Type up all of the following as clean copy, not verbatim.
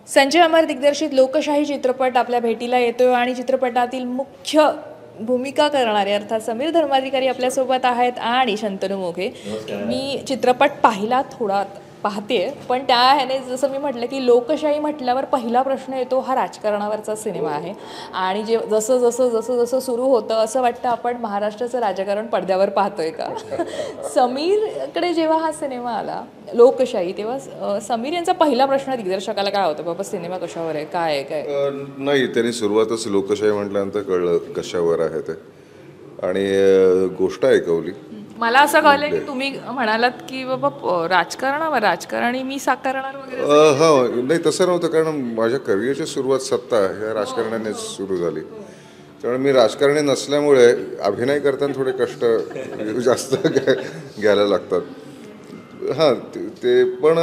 संजय अमर दिग्दर्शित लोकशाही चित्रपट आपल्या भेटीला येतोय आणि चित्रपटातील मुख्य भूमिका करणारे अर्थात समीर धर्माधिकारी आपल्यासोबत आहेत आणि शंतनू मोघे. मी चित्रपट पाहिला थोडा पाहतेय, पण त्या ह्याने जसं मी म्हटलं की लोकशाही म्हटल्यावर पहिला प्रश्न येतो हा राजकारणावरचा सिनेमा आहे. आणि जसं जसं जसं जसं सुरू होतं असं वाटतं आपण महाराष्ट्राचं राजकारण पडद्यावर पाहतोय का. समीरकडे जेव्हा हा सिनेमा आला लोकशाही, तेव्हा समीर यांचा पहिला प्रश्न दिग्दर्शकाला काय होता, बाबा सिनेमा कशावर आहे, काय आहे काय. नाही, त्यांनी सुरुवातच लोकशाही म्हटल्यानंतर कळलं कशावर आहे ते, आणि गोष्ट ऐकवली. मला असं कळलं की तुम्ही म्हणालात की बाबा राजकारणावर राजकारणी मी साकारणार वगैरे. हो, नाही तसं नव्हतं, कारण माझ्या करिअरची सुरुवात सत्ता ह्या राजकारण्यानेच सुरू झाली. त्यामुळे मी राजकारणी नसल्यामुळे अभिनय करताना थोडे कष्ट जास्त घ्यायला लागतात. हां, ते पण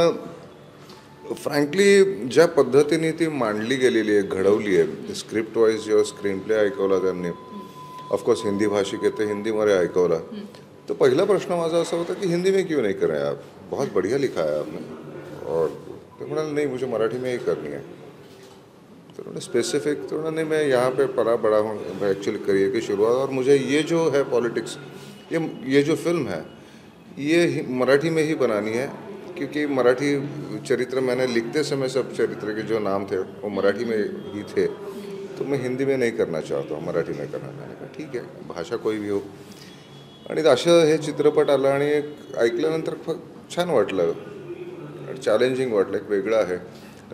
फ्रँकली ज्या पद्धतीने ती मांडली गेलेली आहे, घडवली आहे, स्क्रिप्ट वाईज जेव्हा स्क्रीन प्ले ऐकवला त्यांनी, ऑफकोर्स हिंदी भाषिक आहे तर हिंदीमध्ये ऐकवला, तो पहिला प्रश्न माझा असा होता कि हिंदी में क्यों नहीं कर रहे हैं आप, बहुत बढ़िया लिखा है आपने. और तो म्हणाले नहीं, मुझे मराठी में ही करनी है. तो उन्होंने स्पेसिफिक, तो उन्होंने मैं यहाँ पे पला बड़ा हूँ एक्चुअली करियर की शुरुआत, और मुझे ये जो है पॉलिटिक्स, ये जो फिल्म है ये मराठी में ही बनानी है, क्योंकि मराठी चरित्र मैंने लिखते समय सब चरित्र के जो नाम थे वो मराठी में ही थे, तो मैं हिंदी में नहीं करना चाहता हूँ, मराठी में करना. मैंने कहा ठीक है, भाषा कोई भी हो. आणि असं हे चित्रपट आला आणि ऐकल्यानंतर छान वाटलं, चॅलेंजिंग वाटलं, एक वेगळं आहे.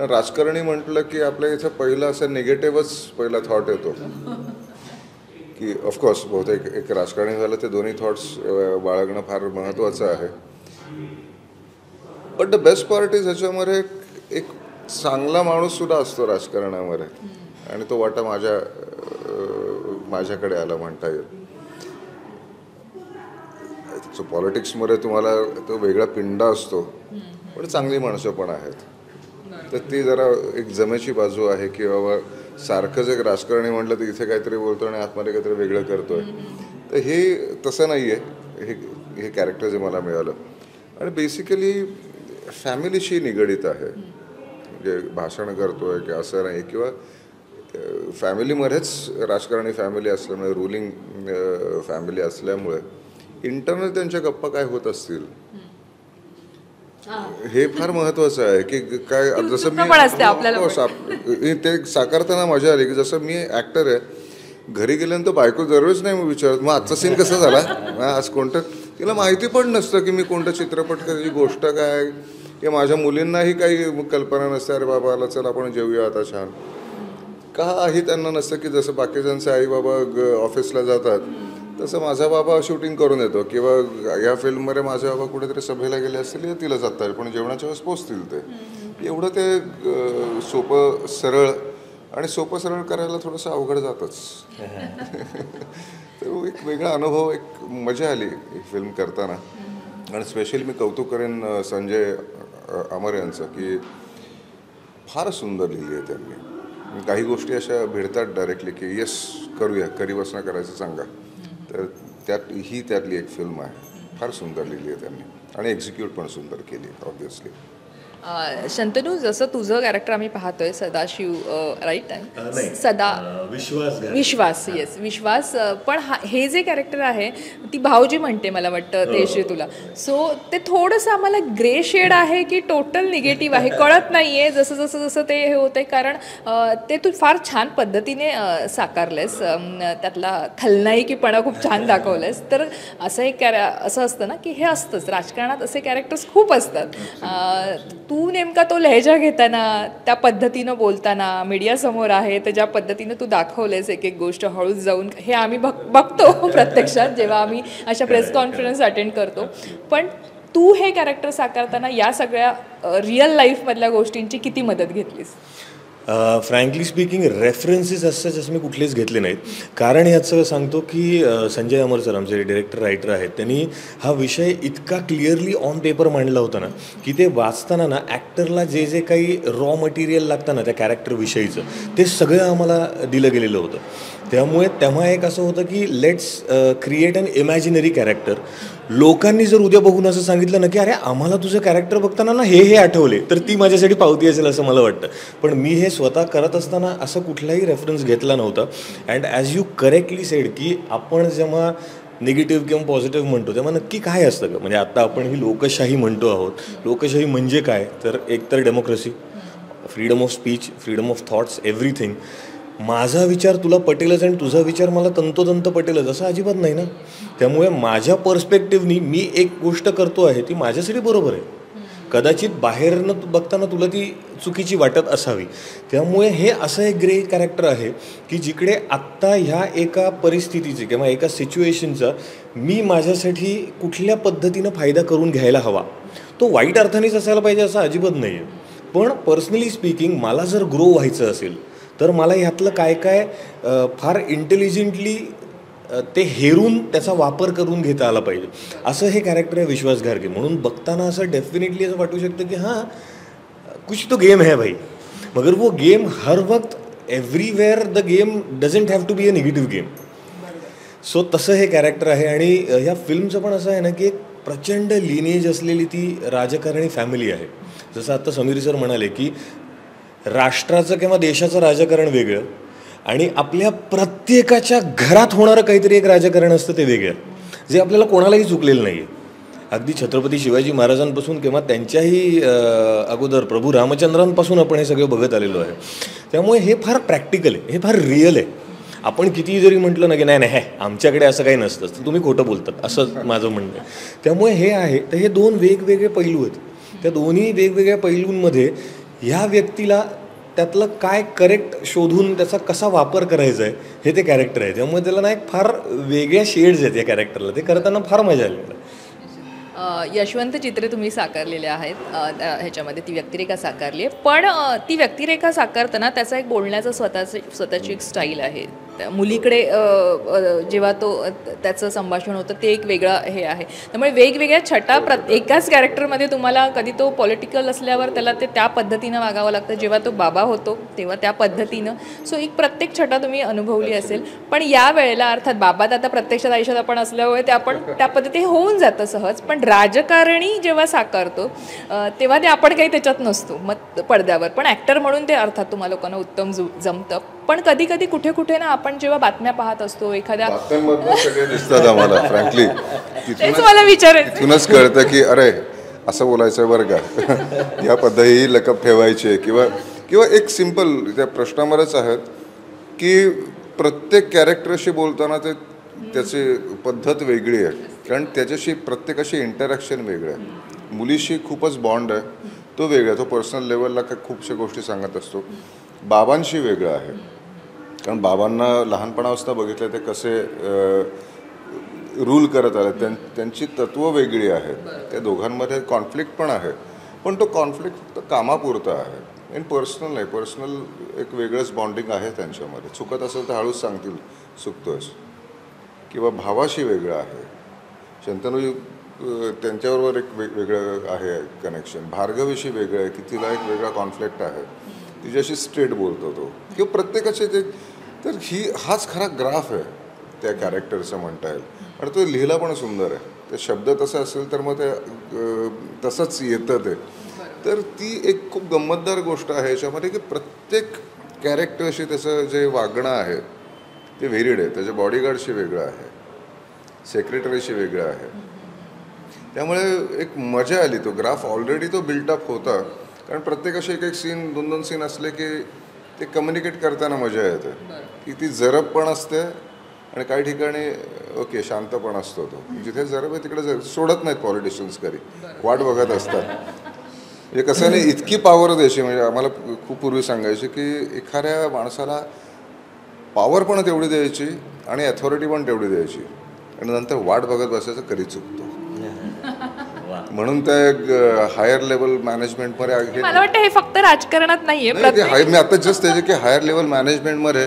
राजकारणी म्हटलं की आपल्या इथं पहिलं असं निगेटिव्हच पहिला थॉट येतो की ऑफकोर्स बहुतेक एक राजकारणी झालं ते दोन्ही थॉट्स बाळगणं फार महत्त्वाचं आहे. But the best part is ह्याच्यामध्ये एक चांगला माणूससुद्धा असतो राजकारणामध्ये, आणि तो वाटा माझ्याकडे आला म्हणता येईल. सो पॉलिटिक्समध्ये तुम्हाला तो वेगळा पिंडा असतो, पण चांगली माणसं पण आहेत, तर ती जरा एक जमेची बाजू आहे की बाबा सारखंच एक राजकारणी म्हटलं तर इथे काहीतरी बोलतो आणि आतमध्ये काहीतरी वेगळं करतोय. तर हे तसं नाही आहे, हे कॅरेक्टर जे मला मिळालं. आणि बेसिकली फॅमिलीशी निगडीत आहे, म्हणजे भाषण करतोय की असं नाही, किंवा फॅमिलीमध्येच राजकारणी फॅमिली असल्यामुळे, रुलिंग फॅमिली असल्यामुळे इंटरनल त्यांच्या गप्पा काय होत असतील हे फार महत्वाचं आहे. की काय जसं मी ते साकारताना मजा आली की जसं मी ॲक्टर आहे, घरी गेल्यानंतर बायको दरवेळेस नाही मग विचारत मग आजचा सीन कसा झाला, आज कोणतं, तिला माहिती पण नसतं की मी कोणतं चित्रपट करायची गोष्ट काय, की माझ्या मुलींनाही काही कल्पना नसते, अरे बाबाला चला आपण जेवूया आता छान, काही त्यांना नसतं की जसं बाकीच्यांचे आई बाबा ऑफिसला जातात तसं माझा बाबा शूटिंग करून येतो, किंवा या फिल्ममध्ये माझे बाबा कुठेतरी सभेला गेले असतील तिला जाता येईल, पण जेवणाच्या वेळेस पोचतील. ते एवढं ते सोपं सरळ, आणि सोपं सरळ करायला थोडंसं अवघड जातच. तर एक वेगळा अनुभव, एक मजा आली एक फिल्म करताना. आणि स्पेशली मी कौतुक करेन संजय अमर यांचं, की फार सुंदर लिहिली आहे त्यांनी. काही गोष्टी अशा भेटतात डायरेक्टली की येस करूया, करीबसना करायचं सांगा, तर त्यातली एक फिल्म आहे. फार सुंदर लिहिली आहे त्यांनी, आणि एक्झिक्यूट पण सुंदर केली ऑब्व्हियसली. शंतनू, जसं तुझं कॅरेक्टर आम्ही पाहतोय सदाशिव, राईट आहे, विश्वास, येस विश्वास, पण हे जे कॅरेक्टर आहे ती भाऊजी म्हणते मला वाटतं तेजश्री तुला, सो ते थोडंसं आम्हाला ग्रे शेड आहे की टोटल निगेटिव्ह आहे, कळत नाही आहे जसं जसं जसं ते हे होतं आहे. कारण ते तू फार छान पद्धतीने साकारलेस, त्यातला खलनायकीपणा खूप छान दाखवलेस. तर असं एक असं असतं ना की हे असतंच राजकारणात, असे कॅरेक्टर्स खूप असतात. तू नेमका तो लहेजा घेताना, त्या पद्धतीनं बोलताना, मीडियासमोर आहे तर ज्या पद्धतीनं तू दाखवलेस एक एक गोष्ट हळूच जाऊन, हे आम्ही बघतो प्रत्यक्षात जेव्हा आम्ही अशा प्रेस कॉन्फरन्स अटेंड करतो. पण तू हे कॅरेक्टर साकारताना या सगळ्या रिअल लाईफमधल्या गोष्टींची किती मदत घेतलीस? फ्रँकली स्पीकिंग रेफरन्सेस असं मी कुठलेच घेतले नाहीत. कारण ह्याचं सांगतो की संजय अमर सर आमचे डिरेक्टर रायटर आहेत, त्यांनी हा विषय इतका क्लिअरली ऑन पेपर मांडला होता ना की ते वाचताना ना ॲक्टरला जे जे काही रॉ मटेरियल लागतं ना त्या कॅरेक्टरविषयीचं, ते सगळं आम्हाला दिलं गेलेलं होतं. त्यामुळे तेव्हा एक असं होतं की let's create an imaginary character लोकांनी जर उद्या बघून असं सांगितलं ना की अरे आम्हाला तुझं कॅरेक्टर बघताना ना हे आठवले, तर ती माझ्यासाठी पावती असेल असं मला वाटतं. पण मी हे स्वतः करत असताना असं कुठलाही रेफरन्स घेतला नव्हता. And as you correctly sed की आपण जेव्हा निगेटिव्ह किंवा पॉझिटिव्ह म्हणतो तेव्हा नक्की काय असतं का, म्हणजे आता आपण ही लोकशाही म्हणतो आहोत. लोकशाही म्हणजे काय, तर एकतर democracy, freedom of speech, freedom of thoughts, everything. माझा विचार तुला पटेलच आणि तुझा विचार मला तंतोतंत पटेलच असं अजिबात नाही ना. त्यामुळे माझ्या पर्स्पेक्टिव्हनी मी एक गोष्ट करतो आहे ती माझ्यासाठी बरोबर आहे. कदाचित बाहेरनं बघताना तुला ती चुकीची वाटत असावी. त्यामुळे हे असं एक ग्रे कॅरेक्टर आहे की जिकडे आत्ता ह्या एका परिस्थितीचे किंवा एका सिच्युएशनचा मी माझ्यासाठी कुठल्या पद्धतीनं फायदा करून घ्यायला हवा. तो वाईट अर्थानेच असायला पाहिजे असं अजिबात नाही आहे. पण पर्सनली स्पीकिंग मला जर ग्रो व्हायचं असेल तर मला ह्यातलं काय काय फार इंटेलिजंटली ते हेरून त्याचा वापर करून घेता आला पाहिजे. असं हे कॅरेक्टर आहे विश्वास घारगे. म्हणून बघताना असं डेफिनेटली असं वाटू शकतं की हां कुछ तो गेम है भाई, मगर वो गेम हर वक्त everywhere the game doesn't have to be a negative game. So तसं हे कॅरेक्टर आहे. आणि ह्या फिल्मचं पण असं आहे ना की एक प्रचंड लिनिएज असलेली ती राजकारणी फॅमिली आहे. जसं आत्ता समीर सर म्हणाले की राष्ट्राचं किंवा देशाचं राजकारण वेगळं आणि आपल्या प्रत्येकाच्या घरात होणारं काहीतरी एक राजकारण असतं ते वेगळं, जे आपल्याला कोणालाही चुकलेलं नाही आहे. अगदी छत्रपती शिवाजी महाराजांपासून किंवा त्यांच्याही अगोदर प्रभू रामचंद्रांपासून आपण हे सगळं बघत आलेलो आहे. त्यामुळे हे फार प्रॅक्टिकल आहे, हे फार रिअल आहे. आपण कितीही जरी म्हटलं ना की नाही नाही आमच्याकडे असं काही नसतं तर तुम्ही खोटं बोलतात असं माझं म्हणणं आहे. त्यामुळे हे आहे तर हे दोन वेगवेगळे पैलू आहेत. त्या दोन्ही वेगवेगळ्या पैलूंमध्ये ह्या व्यक्तीला त्यातलं काय करेक्ट शोधून त्याचा कसा वापर करायचा आहे हे ते कॅरेक्टर आहे. त्यामुळे त्याला ना एक फार वेगळ्या शेड्स आहेत या कॅरेक्टरला. ते करताना फार मजा आली मला. यशवंत चित्रे तुम्ही साकारलेले आहेत ह्याच्यामध्ये, ती व्यक्तिरेखा साकारली आहे. पण ती व्यक्तिरेखा साकारताना त्याचा एक बोलण्याचं स्वतःची एक स्टाईल आहे. मुलीकडे जेव्हा तो त्याचं संभाषण होतं ते एक वेगळं हे आहे. त्यामुळे वेगवेगळ्या छटा एकाच कॅरेक्टरमध्ये तुम्हाला कधी तो पॉलिटिकल असल्यावर त्याला ते त्या पद्धतीनं वागावं लागतं, जेव्हा तो बाबा होतो तेव्हा त्या पद्धतीनं. सो एक प्रत्येक छटा तुम्ही अनुभवली असेल. पण या वेळेला अर्थात बाबात आता प्रत्यक्षात आयुष्यात आपण असल्यामुळे ते आपण त्या पद्धतीने होऊन जातं सहज. पण राजकारणी जेव्हा साकारतो तेव्हा ते आपण काही त्याच्यात नसतो मग पडद्यावर, पण ॲक्टर म्हणून ते अर्थात तुम्हाला लोकांना उत्तम जमतं. पण कधी कधी कुठे कुठे ना आपण जेव्हा बातम्या पाहत असतो एखाद्या सगळे दिसतात आम्हाला फ्रँकली, मला विचारायचं तिथूनच कळतं की अरे असं बोलायचं बरं का, या पद्धती लकप ठेवायचे किंवा एक सिम्पल त्या प्रश्नावरच आहेत की प्रत्येक कॅरेक्टरशी बोलताना ते त्याची पद्धत वेगळी आहे. कारण त्याच्याशी प्रत्येकाशी इंटरॅक्शन वेगळं आहे. मुलीशी खूपच बॉन्ड आहे तो वेगळा, तो पर्सनल लेवलला खूपशा गोष्टी सांगत असतो. बाबांशी वेगळं आहे कारण बाबांना लहानपणापासून बघितलं ते कसे रूल करत आले, त्यांची तत्त्व वेगळी आहेत. त्या दोघांमध्ये कॉन्फ्लिक्ट पण आहे, पण तो कॉन्फ्लिक्ट फक्त कामापुरता आहे. इन पर्सनल नाही, पर्सनल एक वेगळंच बॉन्डिंग आहे त्यांच्यामध्ये. चुकत असेल तर हळूच सांगतील चुकतोयस. किंवा भावाशी वेगळं आहे. शंतनू त्यांच्याबरोबर एक वेगळं आहे कनेक्शन. भार्गवीशी वेगळं आहे की तिला एक वेगळा कॉन्फ्लिक्ट आहे, तिच्याशी स्ट्रेट बोलतो तो. किंवा प्रत्येकाचे ते तर हाच खरा ग्राफ आहे त्या कॅरेक्टरचं म्हणता येईल. आणि तो लिहिला पण सुंदर आहे. ते शब्द तसं असेल तर मग ते तसंच येतं ते. तर ती एक खूप गंमतदार गोष्ट आहे याच्यामध्ये की प्रत्येक कॅरेक्टरशी त्याचं जे वागणं आहे ते व्हेरिड आहे. त्याच्या बॉडीगार्डशी वेगळं आहे, सेक्रेटरीशी वेगळं आहे. त्यामुळे एक मजा आली. तो ग्राफ ऑलरेडी तो बिल्टअप होता कारण प्रत्येकाशी एक सीन 2-2 सीन असले की ते कम्युनिकेट करताना मजा येते की ती जरब पण असते आणि काही ठिकाणी ओके शांत पण असतो. तो जिथे जरब आहे तिकडे सोडत नाहीत पॉलिटिशियन्स, कधी वाट बघत असतात. म्हणजे कसं नाही इतकी पॉवर द्यायची. म्हणजे आम्हाला खूप पूर्वी सांगायची की एखाद्या माणसाला पॉवर पण तेवढी द्यायची आणि अथॉरिटी पण तेवढी द्यायची आणि नंतर वाट बघत बसायचं कधी चुकतो. म्हणून त्या हायर लेवल मॅनेजमेंटमध्ये मला वाटतं हे फक्त राजकारणात नाहीये. मी आता जस्ट त्याचे की हायर लेवल मॅनेजमेंटमध्ये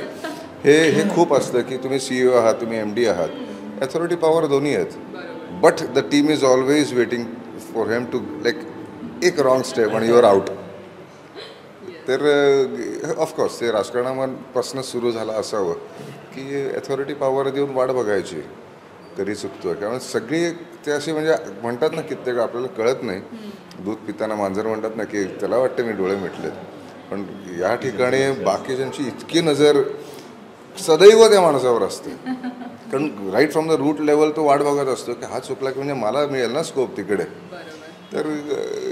हे खूप असतं की तुम्ही CEO आहात, तुम्ही MD आहात, अथॉरिटी पॉवर दोन्ही आहेत. But the team is always waiting for him to like एक रॉंग स्टेप आणि युअर आउट. तर ऑफकोर्स ते राजकारणापासूनच सुरू झालं असावं की अथॉरिटी पॉवर देऊन वाट बघायची कधी चुकतो. कारण सगळी ते अशी म्हणजे म्हणतात ना, कित्येक आपल्याला कळत नाही. दूध पिताना मांजर म्हणतात ना, की त्याला वाटतं मी डोळे मिटलेत, पण या ठिकाणी बाकीच्यांची इतकी नजर सदैव त्या माणसावर असते. कारण right from the root level तो वाट बघत असतो की हा चुकला की म्हणजे मला मिळेल ना स्कोप तिकडे. तर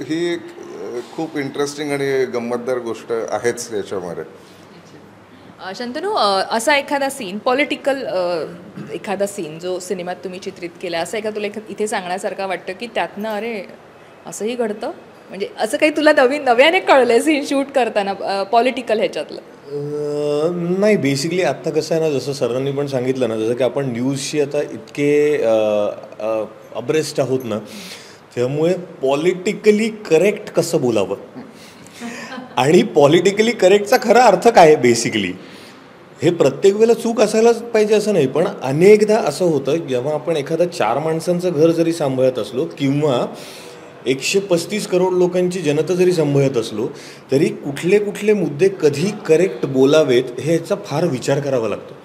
ही एक खूप इंटरेस्टिंग आणि गंमतदार गोष्ट आहेच याच्यामध्ये. शंतनू, असा एखादा सीन, पॉलिटिकल एखादा सीन जो सिनेमात तुम्ही चित्रित केला, असं तुला इथे सांगण्यासारखं वाटतं की त्यातनं अरे असंही घडतं, म्हणजे असं काही तुला नव्याने कळलं सीन शूट करताना पॉलिटिकल ह्याच्यातलं? नाही, बेसिकली आत्ता कसं आहे ना, जसं सरांनी पण सांगितलं ना, जसं की आपण न्यूजशी आता इतके अब्रेस्ट आहोत ना, त्यामुळे पॉलिटिकली करेक्ट कसं बोलावं आणि पॉलिटिकली करेक्टचा खरा अर्थ काय आहे बेसिकली, हे प्रत्येक वेळेला चूक असायलाच पाहिजे असं नाही. पण अनेकदा असं होतं जेव्हा आपण एखादा 4 माणसांचं घर जरी सांभाळत असलो किंवा 135 करोड लोकांची जनता जरी सांभाळत असलो, तरी कुठले कुठले मुद्दे कधी करेक्ट बोलावेत हे याचा फार विचार करावा लागतो.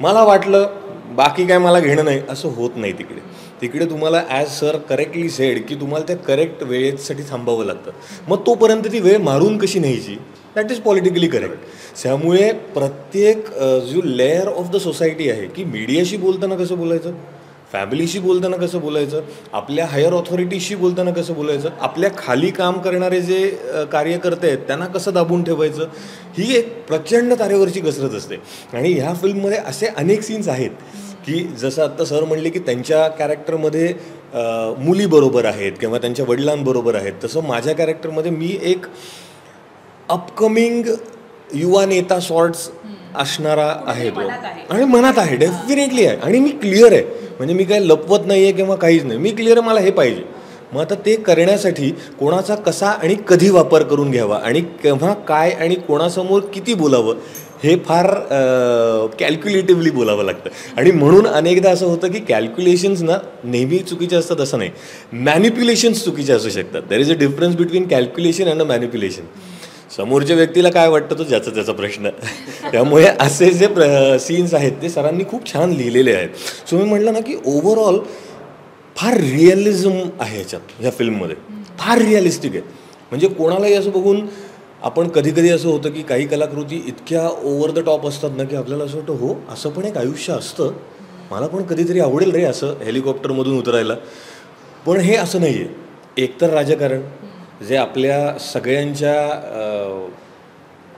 मला वाटलं बाकी काय मला घेणं नाही असं होत नाही. तिकडे तुम्हाला ॲज सर करेक्टली सेड की तुम्हाला त्या करेक्ट वेळेसाठी थांबावं लागतं. मग तोपर्यंत ती वेळ मारून कशी न्यायची, दॅट इज पॉलिटिकली करेक्ट. त्यामुळे प्रत्येक जो लेअर ऑफ द सोसायटी आहे की मीडियाशी बोलताना कसं बोलायचं, फॅमिलीशी बोलताना कसं बोलायचं, आपल्या हायर ऑथॉरिटीशी बोलताना कसं बोलायचं, आपल्या खाली काम करणारे जे कार्यकर्ते आहेत त्यांना कसं दाबून ठेवायचं, ही एक प्रचंड तारेवरची कसरत असते. आणि ह्या फिल्ममध्ये असे अनेक सीन्स आहेत की जसं आत्ता सर म्हणले की त्यांच्या कॅरेक्टरमध्ये मुलीबरोबर आहेत किंवा त्यांच्या वडिलांबरोबर आहेत, तसं माझ्या कॅरेक्टरमध्ये मी एक अपकमिंग युवा नेता सॉर्ट्स असणारा आहे तो, आणि मनात आहे, डेफिनेटली आहे. आणि मी क्लिअर आहे, म्हणजे मी काय लपवत नाही आहे किंवा काहीच नाही, मी क्लिअर आहे मला हे पाहिजे. मग आता ते करण्यासाठी कोणाचा कसा आणि कधी वापर करून घ्यावा आणि केव्हा काय आणि कोणासमोर किती बोलावं हे फार कॅल्क्युलेटिव्हली बोलावं लागतं. आणि म्हणून अनेकदा असं होतं की कॅल्क्युलेशन्स ना नेहमी चुकीचे असतात असं नाही, मॅनिप्युलेशन्स चुकीचे असू शकतात. There is a difference between calculation and a manipulation. समोरच्या व्यक्तीला काय वाटतं तो ज्याचा त्याचा प्रश्न. त्यामुळे असे जे सीन्स आहेत ते सरांनी खूप छान लिहिलेले आहेत. सो मी म्हटलं ना की ओव्हरऑल फार रिअलिझम आहे ह्याच्यात, ह्या फिल्ममध्ये फार रिअलिस्टिक आहे. म्हणजे कोणालाही असं बघून आपण कधी कधी असं होतं की काही कलाकृती इतक्या ओव्हर द टॉप असतात ना की आपल्याला असं वाटतं हो असं पण एक आयुष्य असतं, मला पण कधीतरी आवडेल रे असं हेलिकॉप्टरमधून उतरायला. पण हे असं नाही आहे. एकतर राजकारण जे आपल्या सगळ्यांच्या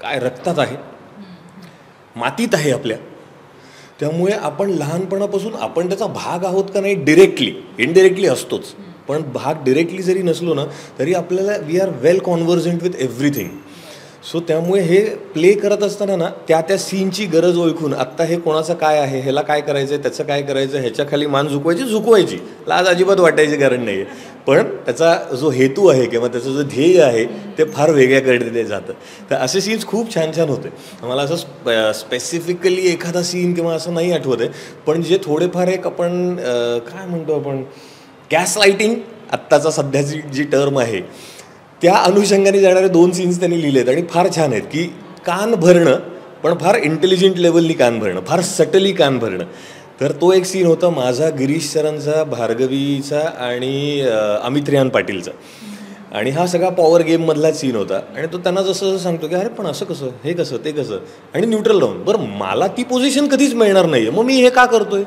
काय रक्तात आहे, मातीत आहे आपल्या, त्यामुळे आपण लहानपणापासून आपण त्याचा भाग आहोत का नाही, डिरेक्टली इनडिरेक्टली असतोच. पण भाग डिरेक्टली जरी नसलो ना तरी आपल्याला we are well convergent with everything. So त्यामुळे हे प्ले करत असताना ना त्या सीनची गरज ओळखून आत्ता हे कोणाचं काय आहे, ह्याला काय करायचं आहे, त्याचं काय करायचं, ह्याच्या खाली मान झुकवायची लाज अजिबात वाटायची कारण नाही आहे. पण त्याचा जो हेतू आहे किंवा त्याचं जो ध्येय आहे ते फार वेगळ्याकडे जातं. तर असे सीन्स खूप छान छान होते. मला असं स्पेसिफिकली एखादा सीन किंवा असं नाही आठवत आहे, पण जे थोडेफार एक आपण काय म्हणतो आपण गॅस लाईटिंग आत्ताचा सध्याची जी टर्म आहे त्या अनुषंगाने जाणारे 2 सीन्स त्यांनी लिहिलेत आणि फार छान आहेत. की कान भरणं, पण फार इंटेलिजंट लेवलनी कान भरणं, फार सटली कान भरणं. तर तो एक सीन होता माझा, गिरीश सरांचा, भार्गवीचा आणि अमित रियान पाटीलचा. आणि हा सगळा पॉवर गेममधलाच सीन होता. आणि तो त्यांना जसं सांगतो की अरे पण असं कसं, हे कसं, ते कसं, आणि न्यूट्रल राहून बरं मला ती पोझिशन कधीच मिळणार नाही आहे, मग मी हे का करतोय,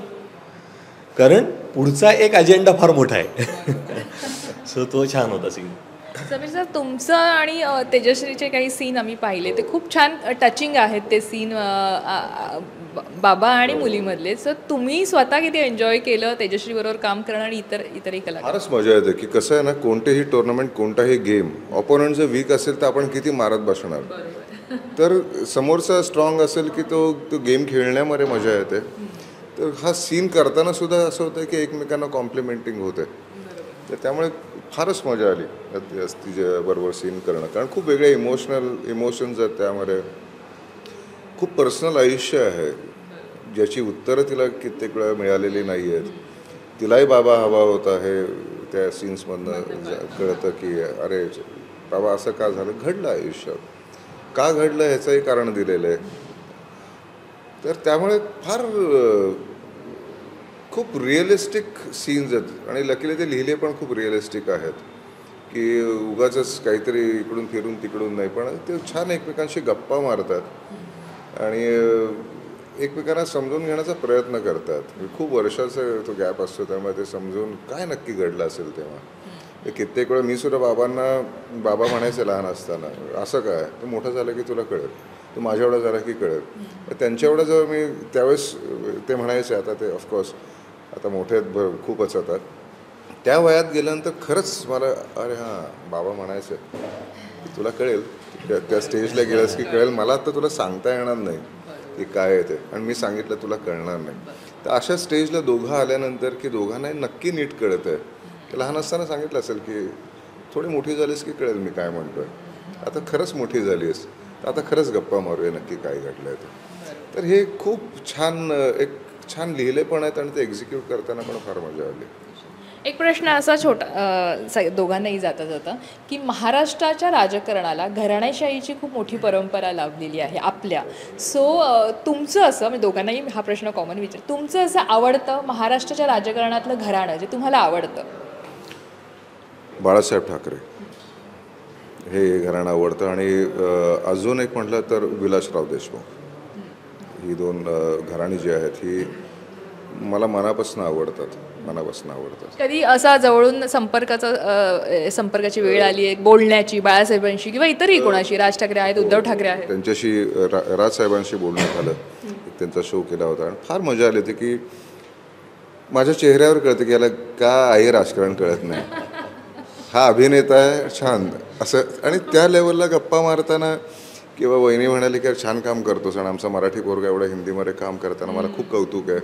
कारण पुढचा एक अजेंडा फार मोठा आहे. सो तो छान होता सीन. समीर सर, तुमचं आणि तेजश्रीचे काही सीन आम्ही पाहिले, ते खूप छान टचिंग आहेत ते सीन, बाबा आणि मुलीमधले. सर तुम्ही स्वतः किती एन्जॉय केलं तेजश्रीबरोबर काम करणं आणि इतरही कलाकार? फारच मजा येते. की कसं आहे ना, कोणतेही टुर्नामेंट, कोणताही गेम ऑपोनंट जर वीक असेल तर आपण किती मारत बसणार, तर समोरचा स्ट्रॉंग असेल की तो गेम खेळण्यामध्ये मजा येते. तर हा सीन करताना सुद्धा असं होतं की एकमेकांना कॉम्प्लिमेंटिंग होते. तर त्यामुळे फारच मजा आली तिच्याबरोबर सीन करणं. कारण खूप वेगळे इमोशन्स आहेत त्यामध्ये, खूप पर्सनल आयुष्य आहे ज्याची उत्तरं तिला कित्येक वेळा मिळालेली नाही आहेत. तिलाही बाबा हवा होता हे त्या सीन्समधनं कळतं की अरे बाबा असं का झालं, घडलं आयुष्यात, का घडलं ह्याचंही कारण दिलेलं आहे. तर त्यामुळे फार खूप रिअलिस्टिक सीन्स आहेत आणि लकीली ते लिहिले पण खूप रिअलिस्टिक आहेत, की उगाचच काहीतरी इकडून फिरून तिकडून नाही, पण ते छान एकमेकांशी गप्पा मारतात आणि एकमेकांना समजून घेण्याचा प्रयत्न करतात. खूप वर्षाचा तो गॅप असतो, त्यामुळे ते समजून काय नक्की घडलं असेल तेव्हा. कित्येक वेळा मी सुद्धा बाबा म्हणायचे लहान असताना, असं काय, तू मोठं झालं की तुला कळेल, तू माझ्या एवढा झाला की कळेल. त्यांच्या एवढं जेव्हा मी त्यावेळेस ते म्हणायचे, आता ते ऑफकोर्स आता मोठे खूपच होतात, त्या वयात गेल्यानंतर खरंच मला अरे हां बाबा म्हणायचे की तुला कळेल, त्या स्टेजला गेलंस की कळेल, मला आता तुला सांगता येणार नाही की काय आहे ते, आणि मी सांगितलं तुला कळणार नाही. तर अशा स्टेजला दोघं आल्यानंतर की दोघांनाही नक्की नीट कळत आहे. लहान असताना सांगितलं असेल की थोडी मोठी झालीस की कळेल मी काय म्हणतो आहे, आता खरंच मोठी झाली आहेस तर आता खरंच गप्पा मारूया नक्की काय घडलं आहे ते. तर हे खूप छान एक छान लिहिले पण आहेत आणि ते एक्झिक्यूट करताना पण फार मजा आली. एक प्रश्न असा छोटा दोघांनाही जाता जाता की महाराष्ट्राच्या राजकारणाला घराणेशाहीची खूप मोठी परंपरा लाभलेली आहे आपल्या. सो तुमचं असं म्हणजे दोघांनाही हा प्रश्न कॉमन विचार, तुमचं असं आवडतं महाराष्ट्राच्या राजकारणातलं घराणं जे तुम्हाला आवडतं? बाळासाहेब ठाकरे हे घराणं आवडतं आणि अजून एक म्हटलं तर विलासराव देशमुख. ही दोन घराणी जी आहेत ही मला मनापासून आवडतात. कधी असा जवळून संपर्काची वेळ आली आहे बोलण्याची बाळासाहेबांशी किंवा इतरही कोणाशी? राज ठाकरे आहेत, उद्धव ठाकरे आहेत, त्यांच्याशी राजसाहेबांशी बोलणं झालं, त्यांचा शो केला होता आणि फार मजा आली होती की माझ्या चेहऱ्यावर कळतं की याला का आहे राजकारण कळत नाही, हा अभिनेता आहे छान असं. आणि त्या लेवलला गप्पा मारताना किंवा वहिनी म्हणाली की छान काम करतोस आणि आमचा मराठी पोरगा एवढा हिंदीमध्ये काम करताना मला खूप कौतुक आहे,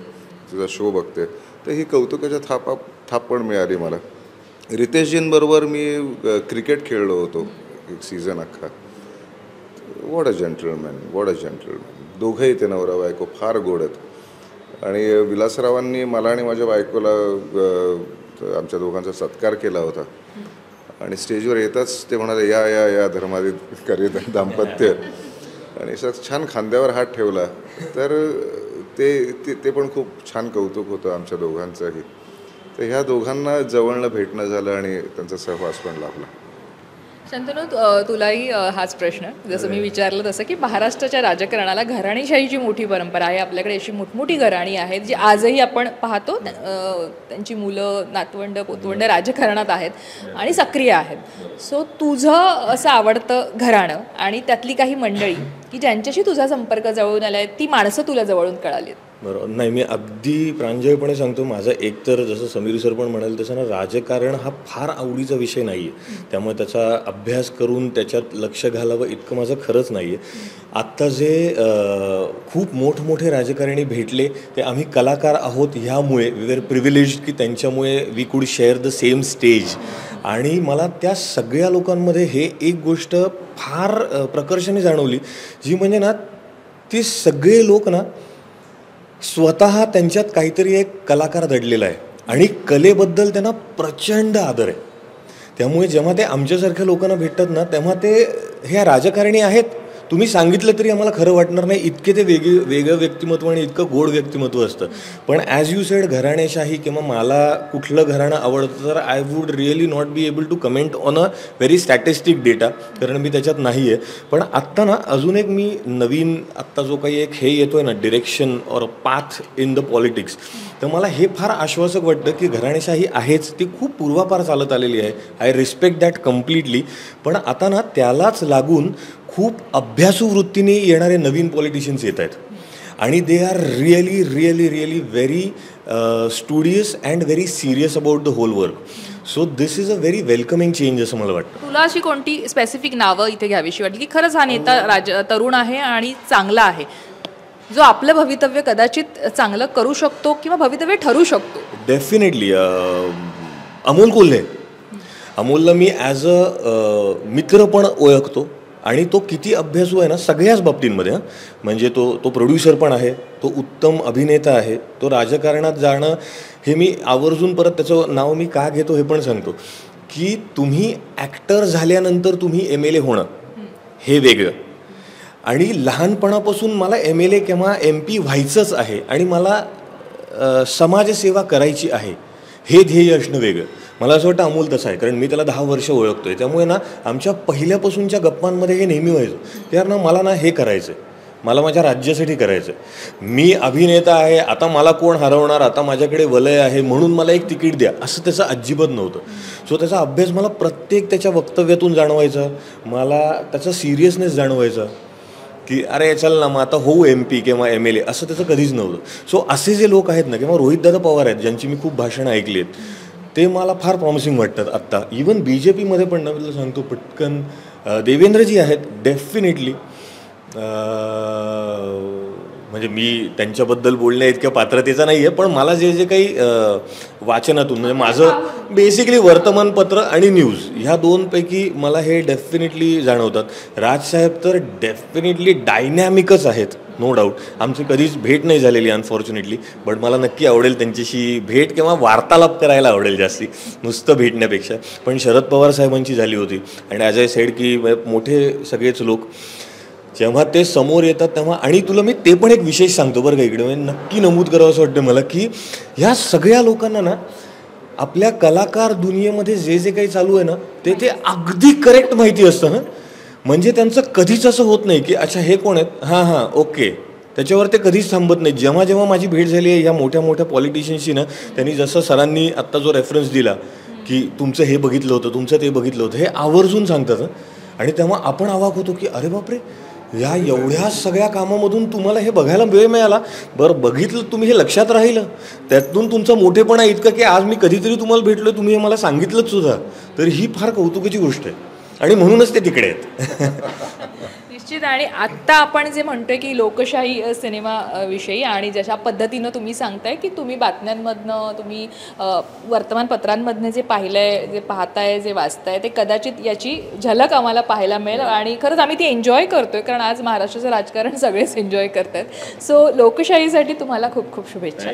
तुझा शो बघते. तर ही कौतुकाच्या थाप पण मिळाली मला. रितेशजींबरोबर मी क्रिकेट खेळलो होतो एक सीझन अख्खा. What a gentleman. दोघंही ते नवरा बायको फार गोड आहेत. आणि विलासरावांनी मला आणि माझ्या बायकोला आमच्या दोघांचा सत्कार केला होता आणि स्टेजवर येताच ते म्हणाले या या या धर्माधिकारी दाम्पत्य, आणि असं छान खांद्यावर हात ठेवला. तर ते पण खूप छान कौतुक होतं आमच्या दोघांचंही. तर ह्या दोघांना जवळनं भेटणं झालं आणि त्यांचा सहवास पण लाभला. शंतनू, तुलाही हाच प्रश्न जसं मी विचारलं तसं की महाराष्ट्राच्या राजकारणाला घराणेशाहीची मोठी परंपरा आहे. आपल्याकडे अशी मोठमोठी घराणी आहेत जी आजही आपण पाहतो, त्यांची मुलं नातवंड पोतवंड राजकारणात आहेत आणि सक्रिय आहेत. सो तुझं असं आवडतं घराणं आणि त्यातली काही मंडळी की ज्यांच्याशी तुझा संपर्क जवळून आला आहे, ती माणसं तुला जवळून कळाली? बरोबर. नाही, मी अगदी प्रांजळपणे सांगतो, माझं एकतर जसं समीर सर पण म्हणाल तसं ना, राजकारण हा फार आवडीचा विषय नाही आहे, त्यामुळे त्याचा अभ्यास करून त्याच्यात लक्ष घालावं इतकं माझं खरंच नाही आहे. आत्ता जे खूप मोठमोठे राजकारणी भेटले ते आम्ही कलाकार आहोत ह्यामुळे वी आर प्रिव्हिलेज्ड की त्यांच्यामुळे वी कुड शेअर द सेम स्टेज. आणि मला त्या सगळ्या लोकांमध्ये हे एक गोष्ट फार प्रकर्षाने जाणवली, जी म्हणजे ना, ती सगळे लोक ना स्वतः त्यांच्यात काहीतरी एक कलाकार दडलेला आहे आणि कलेबद्दल त्यांना प्रचंड आदर आहे. त्यामुळे जेव्हा ते आमच्यासारख्या लोकांना भेटतात ना, तेव्हा ते ह्या राजकारणी आहेत तुम्ही सांगितलं तरी आम्हाला खरं वाटणार नाही, इतके ते वेगळं व्यक्तिमत्व आणि इतकं गोड व्यक्तिमत्व असतं. पण ॲज यू सेड घराणेशाही किंवा मला कुठलं घराणं आवडतं, तर I would really not be able to comment on a very statistic data, कारण मी त्याच्यात नाही आहे. पण आत्ता ना अजून एक मी नवीन आत्ता जो काही एक हे येतो आहे ना, direction or path in the politics, तर मला हे फार आश्वासक वाटतं की घराणेशाही आहेच, ती खूप पूर्वापार चालत आलेली आहे. I respect that completely. पण आता ना त्यालाच लागून खूप अभ्यासू वृत्तीने येणारे नवीन पॉलिटिशियन्स येत आहेत आणि they are really really really very studious and very serious about the whole work. So this is a very welcoming change असं मला वाटतं. तुला अशी कोणती स्पेसिफिक नावं इथे घ्यावीशी वाटली की खरंच हा नेता तरुण आहे आणि चांगला आहे, जो आपलं भवितव्य कदाचित चांगलं करू शकतो किंवा भवितव्य ठरू शकतो? डेफिनेटली अमोल कोल्हे. अमोलला मी ॲज अ मित्र पण ओळखतो आणि तो किती अभ्यासू आहे ना सगळ्याच बाबतींमध्ये. म्हणजे तो प्रोड्युसर पण आहे, तो उत्तम अभिनेता आहे, तो राजकारणात जाणं हे मी आवर्जून परत त्याचं नाव मी का घेतो हे पण सांगतो की तुम्ही ॲक्टर झाल्यानंतर तुम्ही MLA होणं हे वेगळं, आणि लहानपणापासून मला MLA किंवा MP व्हायचंच आहे आणि मला समाजसेवा करायची आहे हे ध्येय असणं वेगळं. मला असं वाटतं अमोल तसं आहे, कारण मी त्याला 10 वर्ष ओळखतोय. त्यामुळे ना आमच्या पहिल्यापासूनच्या गप्पांमध्ये हे नेहमी व्हायचं की यार ना मला ना हे करायचं आहे, मला माझ्या राज्यासाठी करायचं आहे, मी अभिनेता आहे, आता मला कोण हरवणार, आता माझ्याकडे वलय आहे म्हणून मला एक तिकीट द्या, असं त्याचं अजिबात नव्हतं. सो त्याचा अभ्यास मला प्रत्येक त्याच्या वक्तव्यातून जाणवायचा, मला त्याचा सिरियसनेस जाणवायचा की अरे चल ना मग आता होऊ MP किंवा MLA, असं त्याचं कधीच नव्हतं. सो असे जे लोक आहेत ना, किंवा रोहितदादा पवार आहेत ज्यांची मी खूप भाषणं ऐकली आहेत, ते मला फार प्रॉमिसिंग वाटतात आत्ता. इवन BJPमध्ये पण ना, मी सांगतो पटकन, देवेंद्रजी आहेत डेफिनेटली. म्हणजे मी त्यांच्याबद्दल बोलण्या इतक्या पात्रतेचा नाही आहे, पण मला जे जे काही वाचनातून, म्हणजे माझं बेसिकली वर्तमानपत्र आणि न्यूज ह्या दोनपैकी मला हे डेफिनेटली जाणवतात. राजसाहेब तर डेफिनेटली डायनॅमिकच आहेत, नो डाऊट. आमची कधीच भेट नाही झालेली अनफॉर्च्युनेटली, बट मला नक्की आवडेल त्यांच्याशी भेट किंवा वार्तालाप करायला आवडेल जास्ती, नुसतं भेटण्यापेक्षा. पण शरद पवार साहेबांची झाली होती, आणि ॲज आय सेड की मोठे सगळेच लोक जेव्हा ते समोर येतात तेव्हा, आणि तुला मी ते पण एक विशेष सांगतो बरं का इकडे, म्हणजे नक्की नमूद करावं असं वाटतं मला की ह्या सगळ्या लोकांना ना आपल्या कलाकार दुनियेमध्ये जे जे काही चालू आहे ना ते अगदी करेक्ट माहिती असतं ना. म्हणजे त्यांचं कधीच असं होत नाही की अच्छा हे कोण आहेत, हां ओके, त्याच्यावर ते कधीच थांबत नाही. जेव्हा जेव्हा माझी भेट झाली आहे या मोठ्या मोठ्या पॉलिटिशियन्सशी ना, त्यांनी जसं सरांनी आत्ता जो रेफरन्स दिला की तुमचं हे बघितलं होतं, तुमचं ते बघितलं होतं, हे आवर्जून सांगतात. आणि तेव्हा आपण अवाक होतो की अरे बापरे, या एवढ्या सगळ्या कामामधून तुम्हाला हे बघायला वेळ मिळाला, बरं बघितलं तुम्ही, हे लक्षात राहिलं, त्यातून तुमचा मोठेपणा इतकं की आज मी कधीतरी तुम्हाला भेटलो, तुम्ही हे मला सांगितलंच सुद्धा, तर ही फार कौतुकाची गोष्ट आहे. आणि म्हणूनच ते तिकडे आहेत. निश्चित. आणि आत्ता आपण जे म्हणतोय की लोकशाही सिनेमाविषयी, आणि जशा पद्धतीनं तुम्ही सांगताय की तुम्ही बातम्यांमधनं, तुम्ही वर्तमानपत्रांमधनं जे पाहिलंय, जे पाहताय, जे वाचताय, ते कदाचित याची झलक आम्हाला पाहायला मिळेल. आणि खरंच आम्ही ती एन्जॉय करतोय, कारण आज महाराष्ट्राचं राजकारण सगळेच एन्जॉय करतात. सो लोकशाहीसाठी तुम्हाला खूप खूप शुभेच्छा.